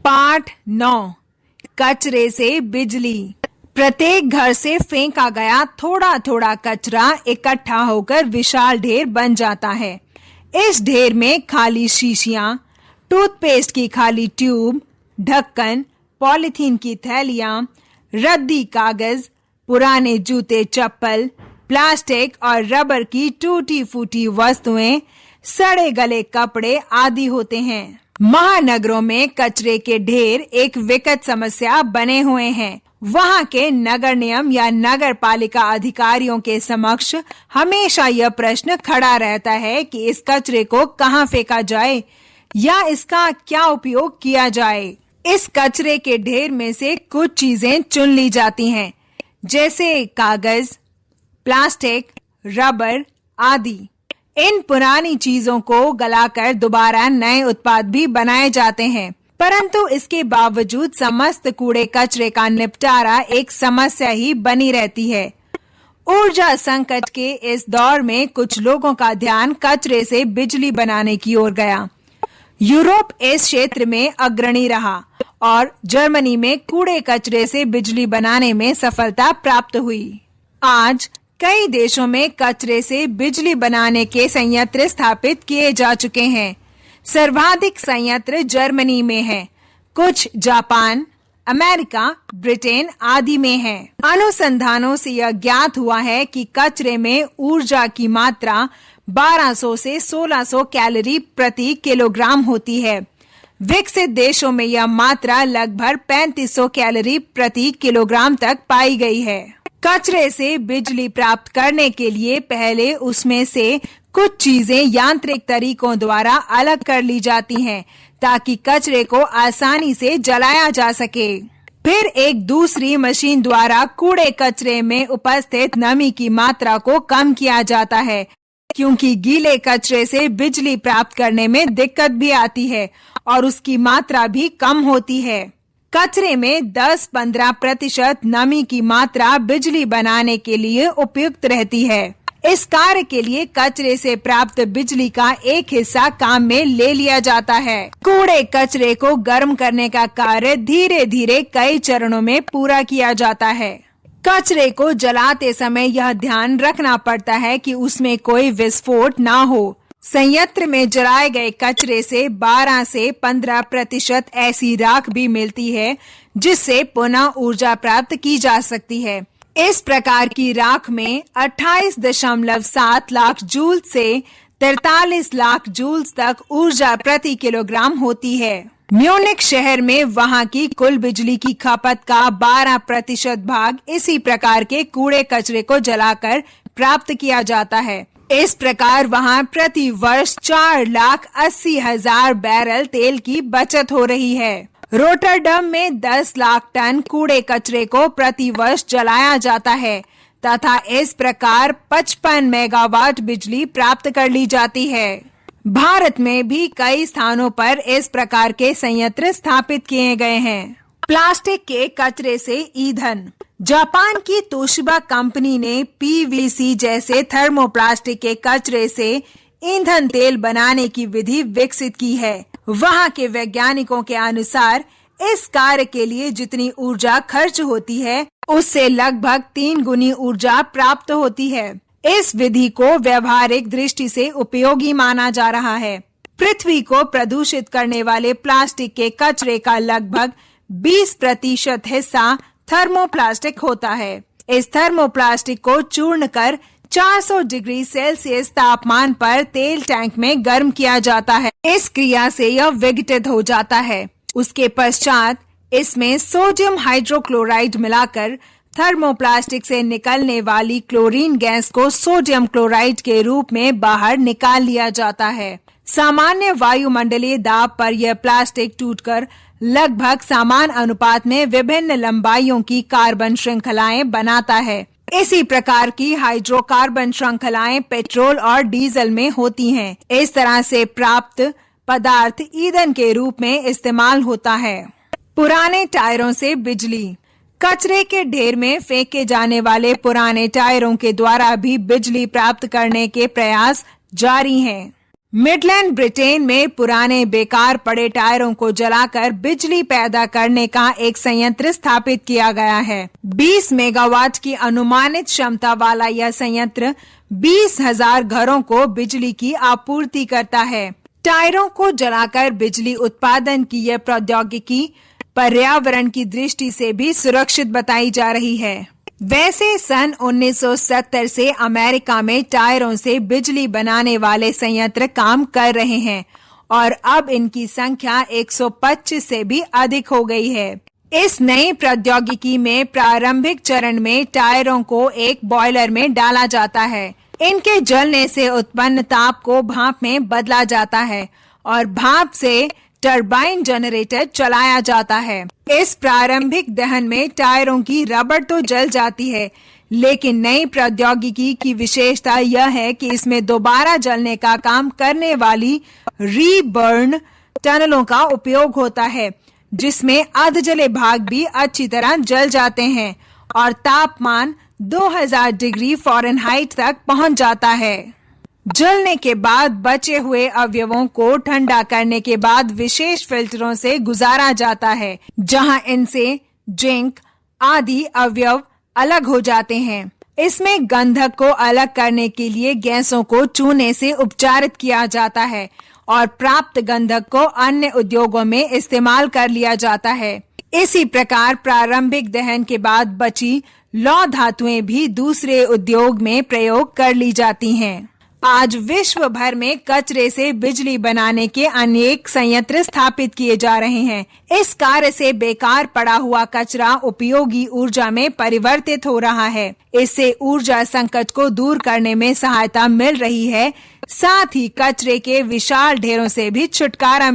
पाठ 9 कचरे से बिजली। प्रत्येक घर से फेंका गया थोड़ा थोड़ा कचरा इकट्ठा होकर विशाल ढेर बन जाता है। इस ढेर में खाली शीशियां, टूथपेस्ट की खाली ट्यूब, ढक्कन, पॉलीथीन की थैलियां, रद्दी कागज, पुराने जूते चप्पल, प्लास्टिक और रबर की टूटी फूटी वस्तुएं, सड़े गले कपड़े आदि होते हैं। महानगरों में कचरे के ढेर एक विकट समस्या बने हुए हैं। वहाँ के नगर निगम या नगर पालिका अधिकारियों के समक्ष हमेशा यह प्रश्न खड़ा रहता है कि इस कचरे को कहाँ फेंका जाए या इसका क्या उपयोग किया जाए। इस कचरे के ढेर में से कुछ चीजें चुन ली जाती हैं, जैसे कागज, प्लास्टिक, रबर आदि। इन पुरानी चीजों को गलाकर दोबारा नए उत्पाद भी बनाए जाते हैं, परंतु इसके बावजूद समस्त कूड़े कचरे का निपटारा एक समस्या ही बनी रहती है। ऊर्जा संकट के इस दौर में कुछ लोगों का ध्यान कचरे से बिजली बनाने की ओर गया। यूरोप इस क्षेत्र में अग्रणी रहा और जर्मनी में कूड़े कचरे से बिजली बनाने में सफलता प्राप्त हुई। आज कई देशों में कचरे से बिजली बनाने के संयंत्र स्थापित किए जा चुके हैं। सर्वाधिक संयंत्र जर्मनी में हैं, कुछ जापान, अमेरिका, ब्रिटेन आदि में हैं। अनुसंधानों से यह ज्ञात हुआ है कि कचरे में ऊर्जा की मात्रा 1200 से 1600 कैलोरी प्रति किलोग्राम होती है। विकसित देशों में यह मात्रा लगभग 3500 कैलोरी प्रति किलोग्राम तक पाई गई है। कचरे से बिजली प्राप्त करने के लिए पहले उसमें से कुछ चीजें यांत्रिक तरीकों द्वारा अलग कर ली जाती हैं, ताकि कचरे को आसानी से जलाया जा सके। फिर एक दूसरी मशीन द्वारा कूड़े कचरे में उपस्थित नमी की मात्रा को कम किया जाता है, क्योंकि गीले कचरे से बिजली प्राप्त करने में दिक्कत भी आती है और उसकी मात्रा भी कम होती है। कचरे में 10-15% नमी की मात्रा बिजली बनाने के लिए उपयुक्त रहती है। इस कार्य के लिए कचरे से प्राप्त बिजली का एक हिस्सा काम में ले लिया जाता है। कूड़े कचरे को गर्म करने का कार्य धीरे धीरे कई चरणों में पूरा किया जाता है। कचरे को जलाते समय यह ध्यान रखना पड़ता है कि उसमें कोई विस्फोट ना हो। संयंत्र में जलाए गए कचरे से 12 से 15% ऐसी राख भी मिलती है, जिससे पुनः ऊर्जा प्राप्त की जा सकती है। इस प्रकार की राख में 28.7 लाख जूल से 43 लाख जूल्स तक ऊर्जा प्रति किलोग्राम होती है। म्यूनिख शहर में वहां की कुल बिजली की खपत का 12% भाग इसी प्रकार के कूड़े कचरे को जलाकर प्राप्त किया जाता है। इस प्रकार वहां प्रति वर्ष 4,80,000 बैरल तेल की बचत हो रही है। रोटरडम में 10 लाख टन कूड़े कचरे को प्रति वर्ष जलाया जाता है तथा इस प्रकार 55 मेगावाट बिजली प्राप्त कर ली जाती है। भारत में भी कई स्थानों पर इस प्रकार के संयंत्र स्थापित किए गए हैं। प्लास्टिक के कचरे से ईंधन। जापान की तोशिबा कंपनी ने पीवीसी जैसे थर्मोप्लास्टिक के कचरे से ईंधन तेल बनाने की विधि विकसित की है। वहां के वैज्ञानिकों के अनुसार इस कार्य के लिए जितनी ऊर्जा खर्च होती है, उससे लगभग 3 गुनी ऊर्जा प्राप्त होती है। इस विधि को व्यवहारिक दृष्टि से उपयोगी माना जा रहा है। पृथ्वी को प्रदूषित करने वाले प्लास्टिक के कचरे का लगभग 20% हिस्सा थर्मोप्लास्टिक होता है। इस थर्मोप्लास्टिक को चूर्ण कर 400 डिग्री सेल्सियस तापमान पर तेल टैंक में गर्म किया जाता है। इस क्रिया से यह विघटित हो जाता है। उसके पश्चात इसमें सोडियम हाइड्रोक्लोराइड मिलाकर थर्मोप्लास्टिक से निकलने वाली क्लोरीन गैस को सोडियम क्लोराइड के रूप में बाहर निकाल लिया जाता है। सामान्य वायुमंडलीय दाब पर यह प्लास्टिक टूटकर लगभग समान अनुपात में विभिन्न लंबाइयों की कार्बन श्रृंखलाएं बनाता है। इसी प्रकार की हाइड्रोकार्बन श्रृंखलाएं पेट्रोल और डीजल में होती हैं। इस तरह से प्राप्त पदार्थ ईंधन के रूप में इस्तेमाल होता है। पुराने टायरों से बिजली। कचरे के ढेर में फेंके जाने वाले पुराने टायरों के द्वारा भी बिजली प्राप्त करने के प्रयास जारी हैं। मिडलैंड ब्रिटेन में पुराने बेकार पड़े टायरों को जलाकर बिजली पैदा करने का एक संयंत्र स्थापित किया गया है। 20 मेगावाट की अनुमानित क्षमता वाला यह संयंत्र 20,000 घरों को बिजली की आपूर्ति करता है। टायरों को जलाकर बिजली उत्पादन की यह प्रौद्योगिकी पर्यावरण की दृष्टि से भी सुरक्षित बताई जा रही है। वैसे सन 1970 से अमेरिका में टायरों से बिजली बनाने वाले संयंत्र काम कर रहे हैं और अब इनकी संख्या 125 से भी अधिक हो गई है। इस नई प्रौद्योगिकी में प्रारंभिक चरण में टायरों को एक बॉयलर में डाला जाता है। इनके जलने से उत्पन्न ताप को भाप में बदला जाता है और भाप से टरबाइन जनरेटर चलाया जाता है। इस प्रारंभिक दहन में टायरों की रबड़ तो जल जाती है, लेकिन नई प्रौद्योगिकी की विशेषता यह है कि इसमें दोबारा जलने का काम करने वाली रीबर्न टनलों का उपयोग होता है, जिसमें अर्धजले भाग भी अच्छी तरह जल जाते हैं और तापमान 2000 डिग्री फ़ारेनहाइट तक पहुंच जाता है। जलने के बाद बचे हुए अवयवों को ठंडा करने के बाद विशेष फिल्टरों से गुजारा जाता है, जहां इनसे जिंक आदि अवयव अलग हो जाते हैं। इसमें गंधक को अलग करने के लिए गैसों को चूने से उपचारित किया जाता है और प्राप्त गंधक को अन्य उद्योगों में इस्तेमाल कर लिया जाता है। इसी प्रकार प्रारंभिक दहन के बाद बची लौह धातुएं भी दूसरे उद्योग में प्रयोग कर ली जाती हैं। आज विश्व भर में कचरे से बिजली बनाने के अनेक संयंत्र स्थापित किए जा रहे हैं। इस कार्य से बेकार पड़ा हुआ कचरा उपयोगी ऊर्जा में परिवर्तित हो रहा है। इससे ऊर्जा संकट को दूर करने में सहायता मिल रही है, साथ ही कचरे के विशाल ढेरों से भी छुटकारा